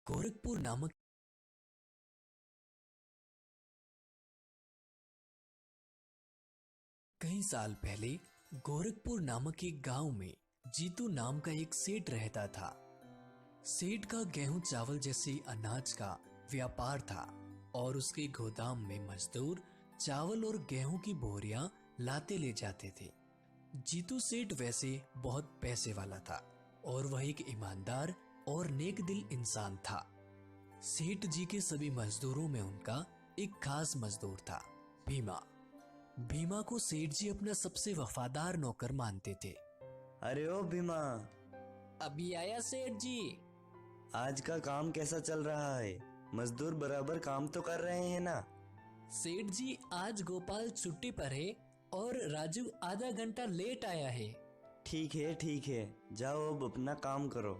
गोरखपुर नामक कई साल पहले गोरखपुर नामक एक गांव में जीतू नाम का एक सेठ रहता था। सेठ का गेहूं चावल जैसे अनाज का व्यापार था और उसके गोदाम में मजदूर चावल और गेहूं की बोरियां लाते ले जाते थे। जीतू सेठ वैसे बहुत पैसे वाला था और वह एक ईमानदार और नेक दिल इंसान था। सेठ जी के सभी मजदूरों में उनका एक खास मजदूर था, भीमा। भीमा को सेठ जी अपना सबसे वफादार नौकर मानते थे। अरे ओ भीमा, अभी आया सेठ जी। आज का काम कैसा चल रहा है? मजदूर बराबर काम तो कर रहे हैं ना? सेठ जी, आज गोपाल छुट्टी पर है और राजू आधा घंटा लेट आया है। ठीक है, जाओ अब अपना काम करो।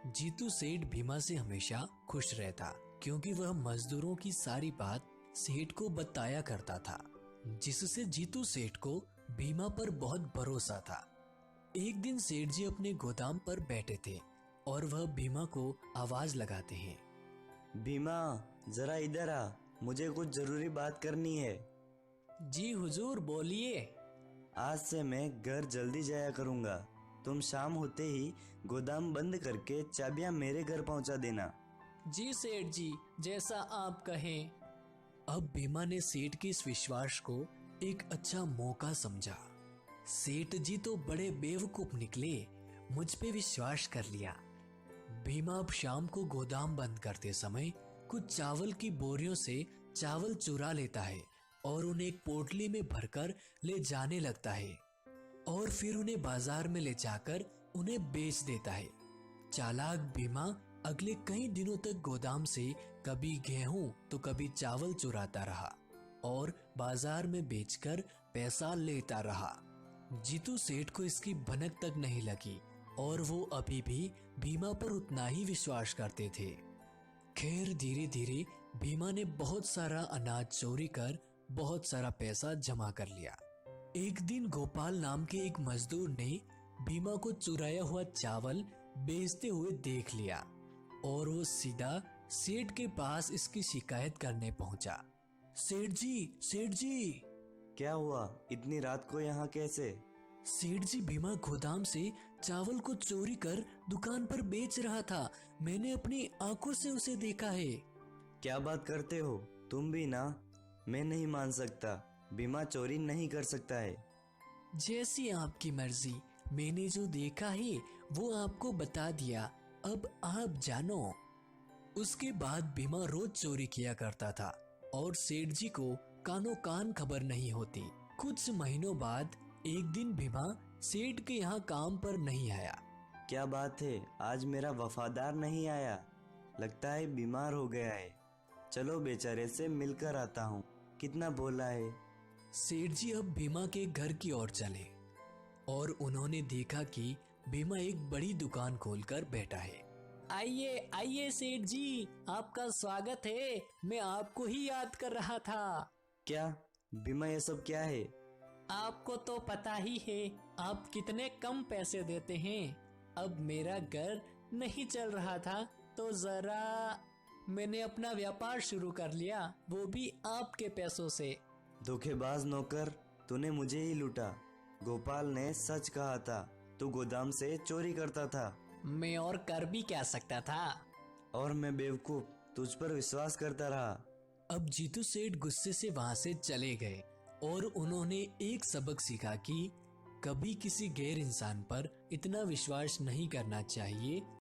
जीतू सेठ भीमा से हमेशा खुश रहता क्योंकि वह मजदूरों की सारी बात सेठ को बताया करता था, जिससे जीतू सेठ को भीमा पर बहुत भरोसा था। एक दिन सेठ जी अपने गोदाम पर बैठे थे और वह भीमा को आवाज लगाते हैं। भीमा, जरा इधर आ, मुझे कुछ जरूरी बात करनी है। जी हुजूर, बोलिए। आज से मैं घर जल्दी जाया करूंगा। तुम शाम होते ही गोदाम बंद करके चाबियां मेरे घर पहुंचा देना। जी सेठ जी, जैसा आप कहें। अब भीमा ने सेठ के इस विश्वास को एक अच्छा मौका समझा। सेठ जी तो बड़े बेवकूफ निकले, मुझ पे विश्वास कर लिया। भीमा अब शाम को गोदाम बंद करते समय कुछ चावल की बोरियों से चावल चुरा लेता है और उन्हें एक पोटली में भरकर ले जाने लगता है और फिर उन्हें बाजार में ले जाकर उन्हें बेच देता है। चालाक भीमा अगले कई दिनों तक गोदाम से कभी गेहूं तो कभी चावल चुराता रहा और बाजार में बेचकर पैसा लेता रहा। जीतू सेठ को इसकी भनक तक नहीं लगी और वो अभी भी भीमा पर उतना ही विश्वास करते थे। खैर, धीरे धीरे भीमा ने बहुत सारा अनाज चोरी कर बहुत सारा पैसा जमा कर लिया। एक दिन गोपाल नाम के एक मजदूर ने भीमा को चुराया हुआ चावल बेचते हुए देख लिया और वो सीधा सेठ के पास इसकी शिकायत करने पहुंचा। सेठ जी। क्या हुआ? इतनी रात को यहाँ कैसे? सेठ जी, भीमा गोदाम से चावल को चोरी कर दुकान पर बेच रहा था। मैंने अपनी आंखों से उसे देखा है। क्या बात करते हो? तुम भी ना? मैं नहीं मान सकता। भीमा चोरी नहीं कर सकता है। जैसी आपकी मर्जी। मैंने जो देखा है वो आपको बता दिया, अब आप जानो। उसके बाद भीमा रोज चोरी किया करता था और सेठ जी को कानो कान खबर नहीं होती। कुछ महीनों बाद एक दिन भीमा सेठ के यहाँ काम पर नहीं आया। क्या बात है, आज मेरा वफादार नहीं आया? लगता है बीमार हो गया है। चलो बेचारे से मिलकर आता हूँ। कितना भोला है। सेठ जी अब भीमा के घर की ओर चले और उन्होंने देखा कि भीमा एक बड़ी दुकान खोलकर बैठा है। आइए सेठ जी, आपका स्वागत है। मैं आपको ही याद कर रहा था। क्या भीमा, ये सब क्या है? आपको तो पता ही है आप कितने कम पैसे देते हैं। अब मेरा घर नहीं चल रहा था तो जरा मैंने अपना व्यापार शुरू कर लिया, वो भी आपके पैसों से। धोखेबाज नौकर, तूने मुझे ही लूटा। गोपाल ने सच कहा था, तू गोदाम से चोरी करता था। मैं और कर भी क्या सकता था। और मैं बेवकूफ तुझ पर विश्वास करता रहा। अब जीतू सेठ गुस्से से वहां से चले गए और उन्होंने एक सबक सीखा कि कभी किसी गैर इंसान पर इतना विश्वास नहीं करना चाहिए